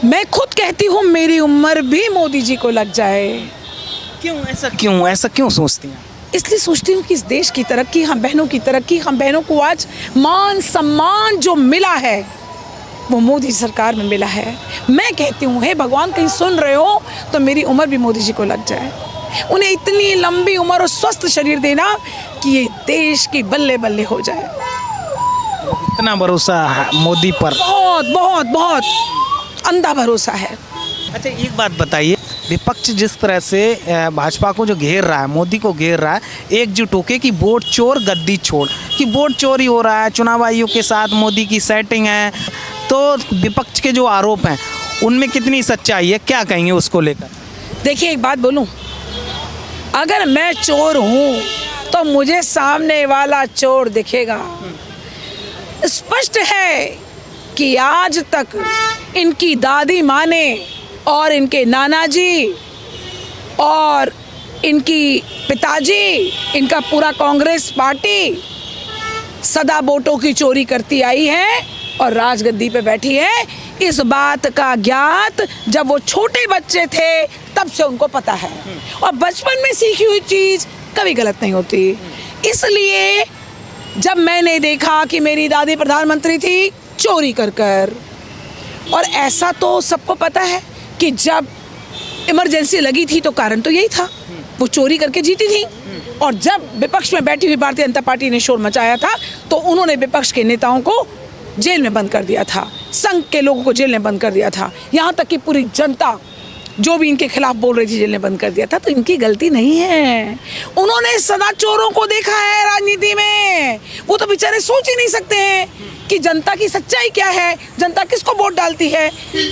मैं खुद कहती हूँ मेरी उम्र भी मोदी जी को लग जाए। ऐसा क्यों सोचती हैं? इसलिए सोचती हूँ कि इस देश की तरक्की, हम बहनों की तरक्की, हम बहनों को आज मान सम्मान जो मिला है वो मोदी सरकार में मिला है। मैं कहती हूँ हे भगवान, कहीं सुन रहे हो तो मेरी उम्र भी मोदी जी को लग जाए। उन्हें इतनी लंबी उम्र और स्वस्थ शरीर देना कि ये देश की बल्ले बल्ले हो जाए। इतना भरोसा है मोदी पर? बहुत बहुत बहुत अंधा भरोसा है। अच्छा, एक बात बताइए, विपक्ष जिस तरह से भाजपा को जो घेर रहा है, मोदी को घेर रहा है, एकजुट होके कि वोट चोर गद्दी छोड़, कि वोट चोरी हो रहा है, चुनाव आयोग के साथ मोदी की सेटिंग है, तो विपक्ष के जो आरोप हैं उनमें कितनी सच्चाई है, क्या कहेंगे उसको लेकर? देखिए, एक बात बोलूं, अगर मैं चोर हूं तो मुझे सामने वाला चोर दिखेगा। स्पष्ट है कि आज तक इनकी दादी माँ ने और इनके नाना जी और इनकी पिताजी, इनका पूरा कांग्रेस पार्टी सदा वोटों की चोरी करती आई है और राजगद्दी पे बैठी है। इस बात का ज्ञात जब वो छोटे बच्चे थे तब से उनको पता है, और बचपन में सीखी हुई चीज़ कभी गलत नहीं होती। इसलिए जब मैंने देखा कि मेरी दादी प्रधानमंत्री थी चोरी कर कर, और ऐसा तो सबको पता है कि जब इमरजेंसी लगी थी तो कारण तो यही था, वो चोरी करके जीती थी। और जब विपक्ष में बैठी हुई भारतीय जनता पार्टी ने शोर मचाया था तो उन्होंने विपक्ष के नेताओं को जेल में बंद कर दिया था, संघ के लोगों को जेल में बंद कर दिया था, यहाँ तक कि पूरी जनता जो भी इनके खिलाफ बोल रही थी जेल में बंद कर दिया था। तो इनकी गलती नहीं है, उन्होंने सदा चोरों को देखा है राजनीति में। वो तो बेचारे सोच ही नहीं सकते हैं कि जनता की सच्चाई क्या है, जनता किसको वोट डालती है।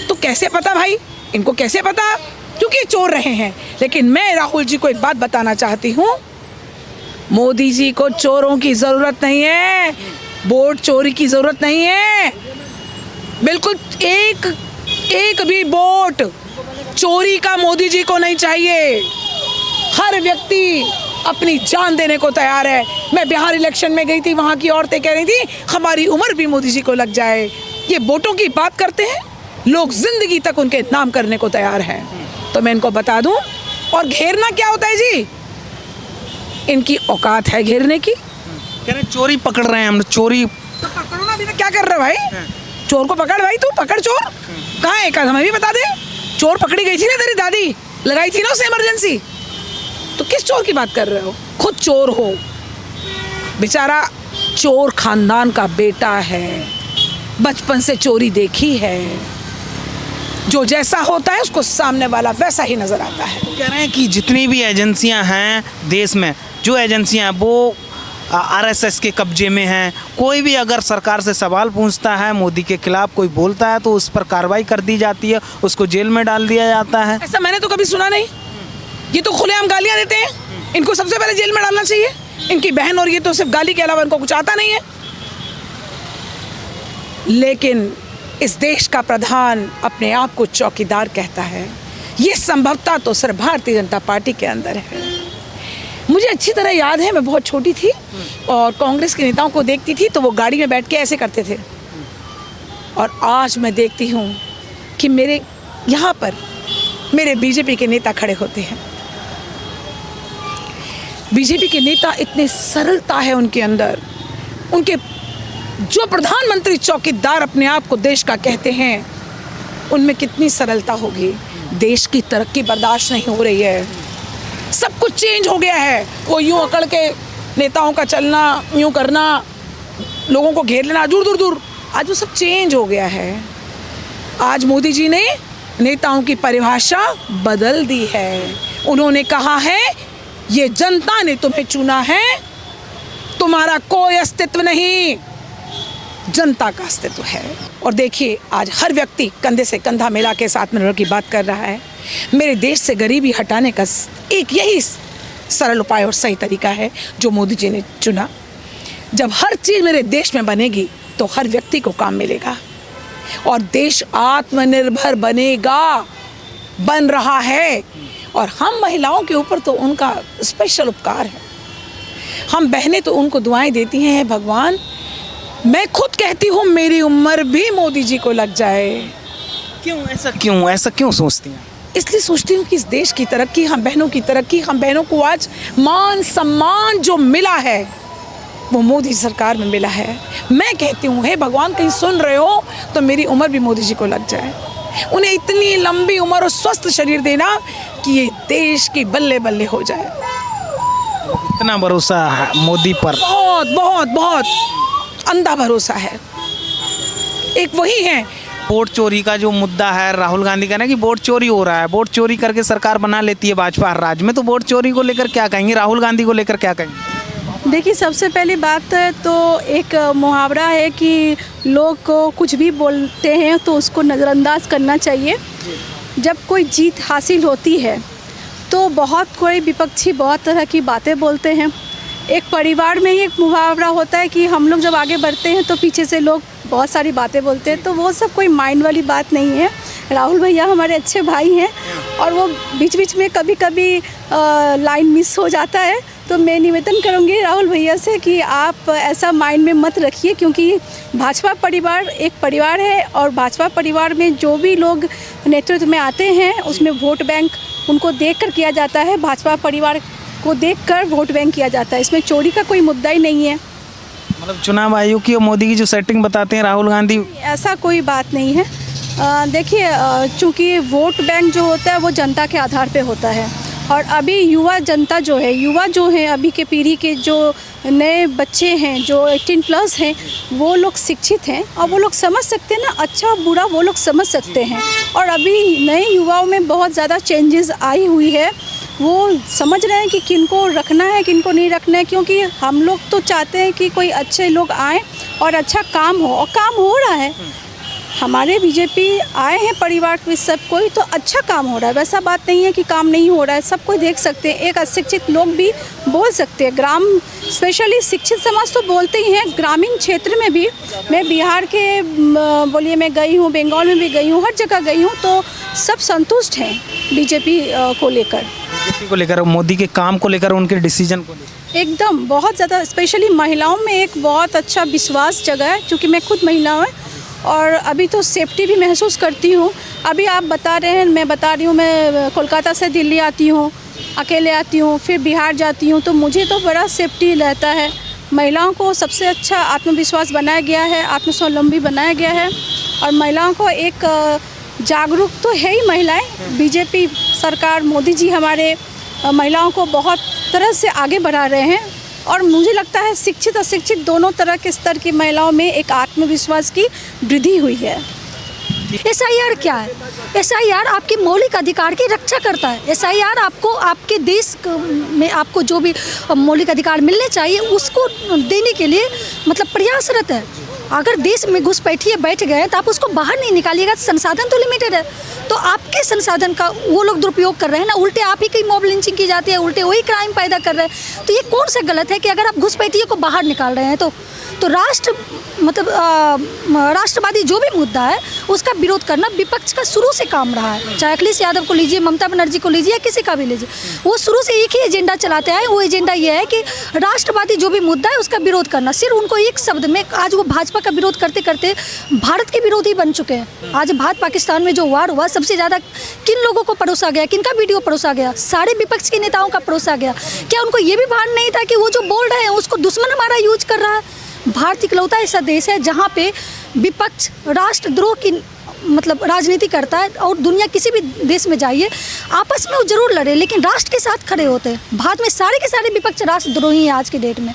तो कैसे पता भाई, इनको कैसे पता, क्योंकि ये चोर रहे हैं। लेकिन मैं राहुल जी को एक बात बताना चाहती हूँ, मोदी जी को चोरों की ज़रूरत नहीं है, वोट चोरी की ज़रूरत नहीं है। बिल्कुल एक भी वोट चोरी का मोदी जी को नहीं चाहिए। हर व्यक्ति अपनी जान देने को तैयार है। मैं बिहार इलेक्शन में गई थी, वहाँ की औरतें कह रही थी हमारी उम्र भी मोदी जी को लग जाए। ये वोटों की बात करते हैं लोग, जिंदगी तक उनके नाम करने को तैयार हैं। तो मैं इनको बता दूं, और घेरना क्या होता है जी, इनकी औकात है घेरने की। कह रहे चोरी पकड़ रहे हैं हम, चोरी तो पकड़ो ना, अभी तक क्या कर रहे हो भाई? चोर को पकड़ भाई, तू पकड़ चोर। कहाँ है, हमें भी बता दे। चोर पकड़ी गई थी ना, तेरी दादी लगाई थी ना उसे इमरजेंसी। तो किस चोर की बात कर रहे हो? खुद चोर हो, बेचारा चोर खानदान का बेटा है, बचपन से चोरी देखी है। जो जैसा होता है उसको सामने वाला वैसा ही नजर आता है। कह रहे हैं कि जितनी भी एजेंसियां हैं देश में, जो एजेंसियां हैं वो आरएसएस के कब्जे में हैं। कोई भी अगर सरकार से सवाल पूछता है, मोदी के खिलाफ कोई बोलता है तो उस पर कार्रवाई कर दी जाती है, उसको जेल में डाल दिया जाता है। ऐसा मैंने तो कभी सुना नहीं। ये तो खुलेआम गालियां देते हैं, इनको सबसे पहले जेल में डालना चाहिए। इनकी बहन, और ये तो सिर्फ गाली के अलावा इनको कुछ आता नहीं है। लेकिन इस देश का प्रधान अपने आप को चौकीदार कहता है, ये संभवतः तो सिर्फ भारतीय जनता पार्टी के अंदर है। मुझे अच्छी तरह याद है, मैं बहुत छोटी थी और कांग्रेस के नेताओं को देखती थी तो वो गाड़ी में बैठ के ऐसे करते थे, और आज मैं देखती हूँ कि मेरे यहाँ पर मेरे बीजेपी के नेता खड़े होते हैं। बीजेपी के नेता, इतने सरलता है उनके अंदर, उनके जो प्रधानमंत्री चौकीदार अपने आप को देश का कहते हैं, उनमें कितनी सरलता होगी। देश की तरक्की बर्दाश्त नहीं हो रही है, सब कुछ चेंज हो गया है। वो यूं अकड़ के नेताओं का चलना, यूं करना, लोगों को घेर लेना दूर दूर दूर, आज वो सब चेंज हो गया है। आज मोदी जी ने नेताओं की परिभाषा बदल दी है। उन्होंने कहा है ये जनता ने तुम्हें चुना है, तुम्हारा कोई अस्तित्व नहीं, जनता का अस्तित्व है। और देखिए आज हर व्यक्ति कंधे से कंधा मिला के साथ में की बात कर रहा है। मेरे देश से गरीबी हटाने का एक यही सरल उपाय और सही तरीका है जो मोदी जी ने चुना। जब हर चीज़ मेरे देश में बनेगी तो हर व्यक्ति को काम मिलेगा और देश आत्मनिर्भर बनेगा, बन रहा है। और हम महिलाओं के ऊपर तो उनका स्पेशल उपकार है। हम बहनें तो उनको दुआएं देती हैं, भगवान मैं खुद कहती हूँ मेरी उम्र भी मोदी जी को लग जाए। ऐसा क्यों सोचती हैं? इसलिए सोचती हूँ कि इस देश की तरक्की, हम बहनों की तरक्की, हम बहनों को आज मान सम्मान जो मिला है वो मोदी सरकार में मिला है। मैं कहती हूँ हे भगवान, कहीं सुन रहे हो तो मेरी उम्र भी मोदी जी को लग जाए, उन्हें इतनी लंबी उम्र और स्वस्थ शरीर देना कि ये देश की बल्ले बल्ले हो जाए। इतना भरोसा है मोदी पर? बहुत बहुत बहुत अंधा भरोसा है। एक वही है वोट चोरी का जो मुद्दा है, राहुल गांधी कह रहे हैं कि वोट चोरी हो रहा है, वोट चोरी करके सरकार बना लेती है भाजपा हर राज्य में, तो वोट चोरी को लेकर क्या कहेंगे, राहुल गांधी को लेकर क्या कहेंगे? देखिए, सबसे पहली बात तो एक मुहावरा है कि लोग को कुछ भी बोलते हैं तो उसको नज़रअंदाज करना चाहिए। जब कोई जीत हासिल होती है तो बहुत कोई विपक्षी बहुत तरह की बातें बोलते हैं। एक परिवार में ही एक मुहावरा होता है कि हम लोग जब आगे बढ़ते हैं तो पीछे से लोग बहुत सारी बातें बोलते हैं, तो वो सब कोई माइंड वाली बात नहीं है। राहुल भैया हमारे अच्छे भाई हैं और वो बीच बीच में कभी कभी लाइन मिस हो जाता है, तो मैं निवेदन करूँगी राहुल भैया से कि आप ऐसा माइंड में मत रखिए, क्योंकि भाजपा परिवार एक परिवार है और भाजपा परिवार में जो भी लोग नेतृत्व में आते हैं उसमें वोट बैंक उनको देखकर किया जाता है, भाजपा परिवार को देखकर वोट बैंक किया जाता है। इसमें चोरी का कोई मुद्दा ही नहीं है। मतलब चुनाव आयोग की और मोदी की जो सेटिंग बताते हैं राहुल गांधी, ऐसा कोई बात नहीं है। देखिए, चूँकि वोट बैंक जो होता है वो जनता के आधार पे होता है, और अभी युवा जनता जो है, युवा जो है, अभी के पीढ़ी के जो नए बच्चे हैं जो 18+ हैं, वो लोग शिक्षित हैं और वो लोग समझ सकते हैं ना, अच्छा बुरा वो लोग समझ सकते हैं। और अभी नए युवाओं में बहुत ज़्यादा चेंजेस आई हुई है, वो समझ रहे हैं कि किनको रखना है किनको नहीं रखना है, क्योंकि हम लोग तो चाहते हैं कि कोई अच्छे लोग आएँ और अच्छा काम हो, और काम हो रहा है। हमारे बीजेपी आए हैं परिवार के सब कोई, तो अच्छा काम हो रहा है। वैसा बात नहीं है कि काम नहीं हो रहा है, सब कोई देख सकते हैं। एक अशिक्षित लोग भी बोल सकते हैं, ग्राम स्पेशली शिक्षित समाज तो बोलते ही हैं, ग्रामीण क्षेत्र में भी। मैं बिहार के बोलिए मैं गई हूँ, बंगाल में भी गई हूँ, हर जगह गई हूँ, तो सब संतुष्ट हैं बीजेपी को लेकर, बीजेपी को लेकर, मोदी के काम को लेकर, उनके डिसीजन को लेकर एकदम बहुत ज़्यादा। स्पेशली महिलाओं में एक बहुत अच्छा विश्वास जगह है, क्योंकि मैं खुद महिला हूँ और अभी तो सेफ्टी भी महसूस करती हूँ। अभी आप बता रहे हैं, मैं बता रही हूँ, मैं कोलकाता से दिल्ली आती हूँ, अकेले आती हूँ, फिर बिहार जाती हूँ, तो मुझे तो बड़ा सेफ्टी रहता है। महिलाओं को सबसे अच्छा आत्मविश्वास बनाया गया है, आत्मस्वावलंबी बनाया गया है, और महिलाओं को एक जागरूक तो है ही महिलाएं। बीजेपी सरकार, मोदी जी हमारे महिलाओं को बहुत तरह से आगे बढ़ा रहे हैं, और मुझे लगता है शिक्षित अशिक्षित दोनों तरह के स्तर की महिलाओं में एक आत्मविश्वास की वृद्धि हुई है। SIR क्या है? SIR आपके मौलिक अधिकार की रक्षा करता है। SIR आपको आपके देश में आपको जो भी मौलिक अधिकार मिलने चाहिए उसको देने के लिए मतलब प्रयासरत है। अगर देश में घुसपैठिए बैठ गए तो आप उसको बाहर नहीं निकालिएगा, संसाधन तो लिमिटेड है, तो आपके संसाधन का वो लोग दुरुपयोग कर रहे हैं ना, उल्टे आप ही की मॉब लिंचिंग की जाती है, उल्टे वही क्राइम पैदा कर रहे हैं। तो ये कौन सा गलत है कि अगर आप घुसपैठिए को बाहर निकाल रहे हैं तो राष्ट्र मतलब राष्ट्रवादी जो भी मुद्दा है उसका विरोध करना विपक्ष का शुरू से काम रहा है। चाहे अखिलेश यादव को लीजिए, ममता बनर्जी को लीजिए, या किसी का भी लीजिए, वो शुरू से एक ही एजेंडा चलाते आए। वो एजेंडा ये है कि राष्ट्रवादी जो भी मुद्दा है उसका विरोध करना। सिर्फ उनको एक शब्द में आज वो भाजपा का विरोध करते करते भारत के विरोधी बन चुके हैं। आज भारत पाकिस्तान में जो वार हुआ, सबसे ज़्यादा किन लोगों को परोसा गया, किन का वीडियो परोसा गया? सारे विपक्ष के नेताओं का परोसा गया। क्या उनको ये भी भान नहीं था कि वो जो बोल रहे हैं उसको दुश्मन हमारा यूज कर रहा है? भारत इकलौता ऐसा देश है जहाँ पे विपक्ष राष्ट्रद्रोह की मतलब राजनीति करता है, और दुनिया किसी भी देश में जाइए आपस में वो जरूर लड़े लेकिन राष्ट्र के साथ खड़े होते हैं। भारत में सारे के सारे विपक्ष राष्ट्रद्रोही हैं आज के डेट में।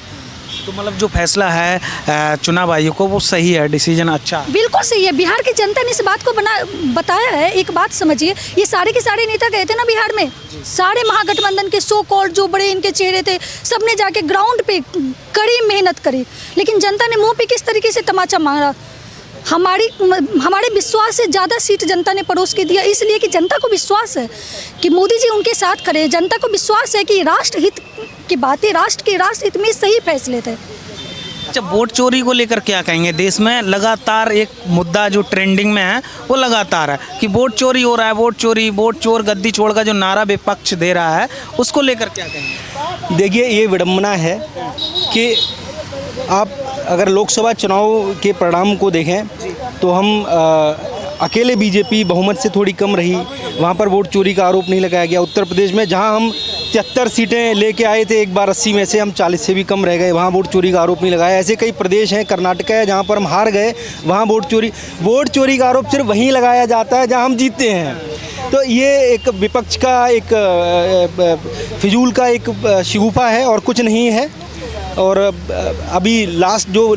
तो मतलब जो फैसला है चुनाव आयोग को वो सही है, डिसीजन अच्छा है? बिल्कुल सही है। बिहार की जनता ने इस बात को बताया है। एक बात समझिए, ये सारे के सारे नेता गए थे ना बिहार में, सारे महागठबंधन के सो कॉल्ड जो बड़े इनके चेहरे थे, सबने जाके ग्राउंड पे कड़ी मेहनत करी, लेकिन जनता ने मुंह पे किस तरीके से तमाचा मारा। हमारे विश्वास से ज़्यादा सीट जनता ने पड़ोस के दिया, इसलिए कि जनता को विश्वास है कि मोदी जी उनके साथ खड़े हैं। जनता को विश्वास है कि राष्ट्रहित की बातें राष्ट्र हित में सही फैसले थे। अच्छा, वोट चोरी को लेकर क्या कहेंगे? देश में लगातार एक मुद्दा जो ट्रेंडिंग में है वो लगातार है कि वोट चोरी हो रहा है, वोट चोरी, वोट चोर गद्दी छोड़ का जो नारा विपक्ष दे रहा है उसको लेकर क्या कहेंगे? देखिए, ये विडम्बना है कि आप अगर लोकसभा चुनाव के परिणाम को देखें तो हम अकेले बीजेपी बहुमत से थोड़ी कम रही, वहाँ पर वोट चोरी का आरोप नहीं लगाया गया। उत्तर प्रदेश में जहाँ हम 73 सीटें लेके आए थे, एक बार 80 में से हम 40 से भी कम रह गए, वहाँ वोट चोरी का आरोप नहीं लगाया। ऐसे कई प्रदेश हैं, कर्नाटक है जहाँ पर हम हार गए, वहाँ वोट चोरी का आरोप सिर्फ वहीं लगाया जाता है जहाँ हम जीते हैं। तो ये एक विपक्ष का एक फिजूल का एक शिगुफा है और कुछ नहीं है। और अभी लास्ट जो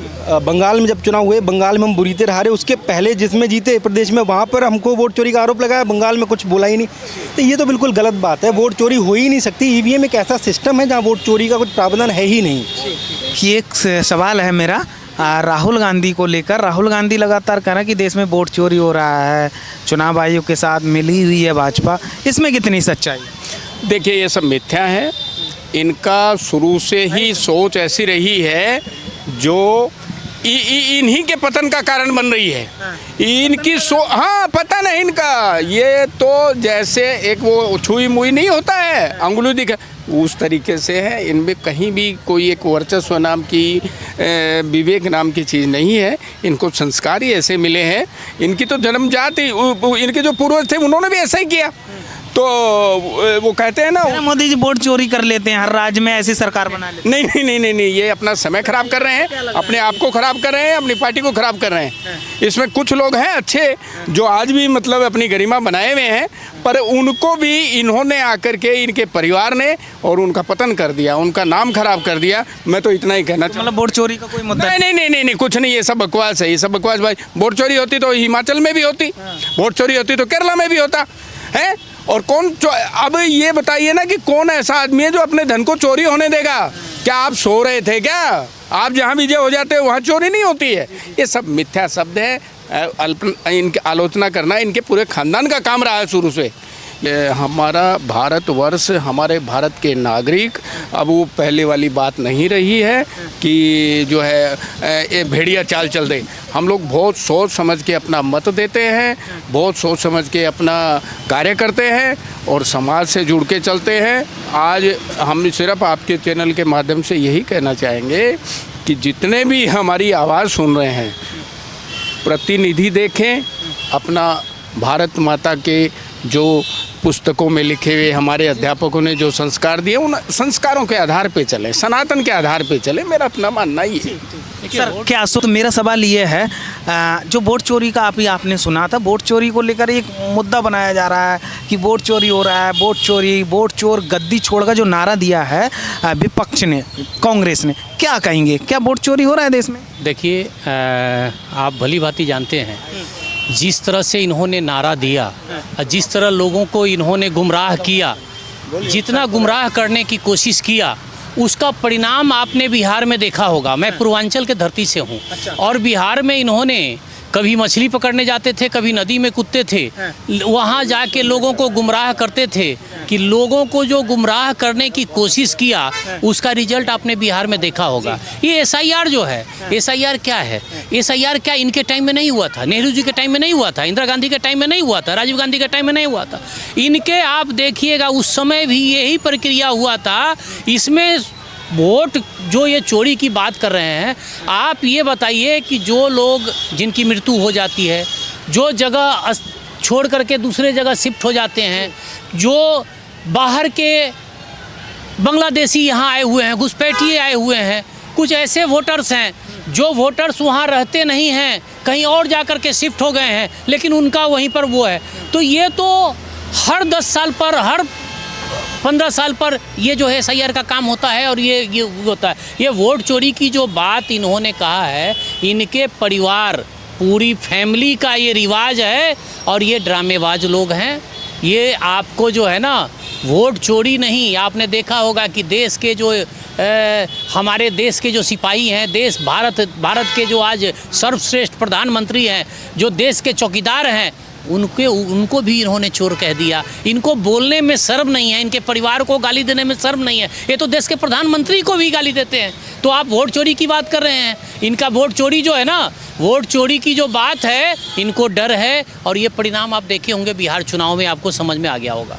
बंगाल में जब चुनाव हुए, बंगाल में हम बुरी तरह हारे, उसके पहले जिसमें जीते प्रदेश में, वहाँ पर हमको वोट चोरी का आरोप लगाया, बंगाल में कुछ बोला ही नहीं। तो ये तो बिल्कुल गलत बात है, वोट चोरी हो ही नहीं सकती। ईवीएम एक ऐसा सिस्टम है जहाँ वोट चोरी का कुछ प्रावधान है ही नहीं। कि एक सवाल है मेरा राहुल गांधी को लेकर। राहुल गांधी लगातार कह रहे हैं कि देश में वोट चोरी हो रहा है, चुनाव आयोग के साथ मिली हुई है भाजपा, इसमें कितनी सच्चाई? देखिए, ये सब मिथ्या है। इनका शुरू से ही सोच ऐसी रही है जो इन्हीं के पतन का कारण बन रही है। इनकी हाँ, पता नहीं इनका, ये तो जैसे एक वो छुई मुई नहीं होता है, अंगुली दिखा, उस तरीके से है। इनमें कहीं भी कोई एक वर्चस्व नाम की, विवेक नाम की चीज़ नहीं है। इनको संस्कार ही ऐसे मिले हैं। इनकी तो जन्मजात ही, इनके जो पूर्वज थे उन्होंने भी ऐसा ही किया। तो वो कहते हैं ना, मोदी जी वोट चोरी कर लेते हैं, हर राज्य में ऐसी सरकार बना लेते हैं। नहीं, ये अपना समय खराब कर रहे हैं, अपने आप को खराब कर रहे हैं, अपनी पार्टी को खराब कर रहे हैं। इसमें कुछ लोग हैं अच्छे जो आज भी मतलब अपनी गरिमा बनाए हुए हैं, पर उनको भी इन्होंने आकर के, इनके परिवार ने और उनका पतन कर दिया, उनका नाम खराब कर दिया। मैं तो इतना ही कहना चाहूँ। मतलब वोट चोरी का कोई मुद्दा नहीं, कुछ नहीं, ये सब बकवास है, ये सब बकवास। भाई, वोट चोरी होती तो हिमाचल में भी होती, वोट चोरी होती तो केरला में भी होता है। और अब ये बताइए ना कि कौन ऐसा आदमी है जो अपने धन को चोरी होने देगा? क्या आप सो रहे थे क्या? आप जहाँ विजय हो जाते हो वहाँ चोरी नहीं होती है। ये सब मिथ्या शब्द है। इनकी आलोचना करना इनके पूरे खानदान का काम रहा है शुरू से। हमारा भारतवर्ष, हमारे भारत के नागरिक, अब वो पहले वाली बात नहीं रही है कि जो है ये भेड़िया चाल चल दे। हम लोग बहुत सोच समझ के अपना मत देते हैं, बहुत सोच समझ के अपना कार्य करते हैं और समाज से जुड़ के चलते हैं। आज हम सिर्फ आपके चैनल के माध्यम से यही कहना चाहेंगे कि जितने भी हमारी आवाज़ सुन रहे हैं, प्रतिनिधि देखें, अपना भारत माता के जो पुस्तकों में लिखे हुए हमारे अध्यापकों ने जो संस्कार दिए, उन संस्कारों के आधार पे चले, सनातन के आधार पे चले। मेरा अपना मानना ही है। सर क्या तो मेरा सवाल ये है, जो वोट चोरी का आपने सुना था, वोट चोरी को लेकर एक मुद्दा बनाया जा रहा है कि वोट चोरी हो रहा है, वोट चोर गद्दी छोड़ का जो नारा दिया है विपक्ष ने, कांग्रेस ने, क्या कहेंगे? क्या वोट चोरी हो रहा है देश में? देखिए, आप भली भांति जानते हैं जिस तरह से इन्होंने नारा दिया, जिस तरह लोगों को इन्होंने गुमराह किया, जितना गुमराह करने की कोशिश किया, उसका परिणाम आपने बिहार में देखा होगा। मैं पूर्वांचल के धरती से हूँ। और बिहार में इन्होंने कभी मछली पकड़ने जाते थे, कभी नदी में कूदते थे, वहाँ जाके लोगों को गुमराह करते थे। कि लोगों को जो गुमराह करने की कोशिश किया, उसका रिजल्ट आपने बिहार में देखा होगा। ये SIR जो है, SIR क्या है? SIR क्या इनके टाइम में नहीं हुआ था? नेहरू जी के टाइम में नहीं हुआ था, इंदिरा गांधी के टाइम में नहीं हुआ था, राजीव गांधी के टाइम में नहीं हुआ था। इनके आप देखिएगा उस समय भी यही प्रक्रिया हुआ था। इसमें वोट जो ये चोरी की बात कर रहे हैं, आप ये बताइए कि जो लोग जिनकी मृत्यु हो जाती है, जो जगह छोड़ करके दूसरे जगह शिफ्ट हो जाते हैं, जो बाहर के बांग्लादेशी यहाँ आए हुए हैं, घुसपैठिए आए हुए हैं, कुछ ऐसे वोटर्स हैं जो वोटर्स वहाँ रहते नहीं हैं, कहीं और जा कर के शिफ्ट हो गए हैं, लेकिन उनका वहीं पर वो है। तो ये तो हर 10 साल पर, हर 15 साल पर ये जो है SIR का काम होता है और ये होता है। ये वोट चोरी की जो बात इन्होंने कहा है, इनके परिवार, पूरी फैमिली का ये रिवाज है और ये ड्रामेबाज लोग हैं। ये आपको जो है ना, वोट चोरी नहीं, आपने देखा होगा कि देश के जो हमारे देश के जो सिपाही हैं, भारत के जो आज सर्वश्रेष्ठ प्रधानमंत्री हैं, जो देश के चौकीदार हैं, उनको भी इन्होंने चोर कह दिया। इनको बोलने में शर्म नहीं है, इनके परिवार को गाली देने में शर्म नहीं है। ये तो देश के प्रधानमंत्री को भी गाली देते हैं। तो आप वोट चोरी की बात कर रहे हैं। इनका वोट चोरी जो है ना, वोट चोरी की जो बात है, इनको डर है और ये परिणाम आप देखे होंगे बिहार चुनाव में, आपको समझ में आ गया होगा।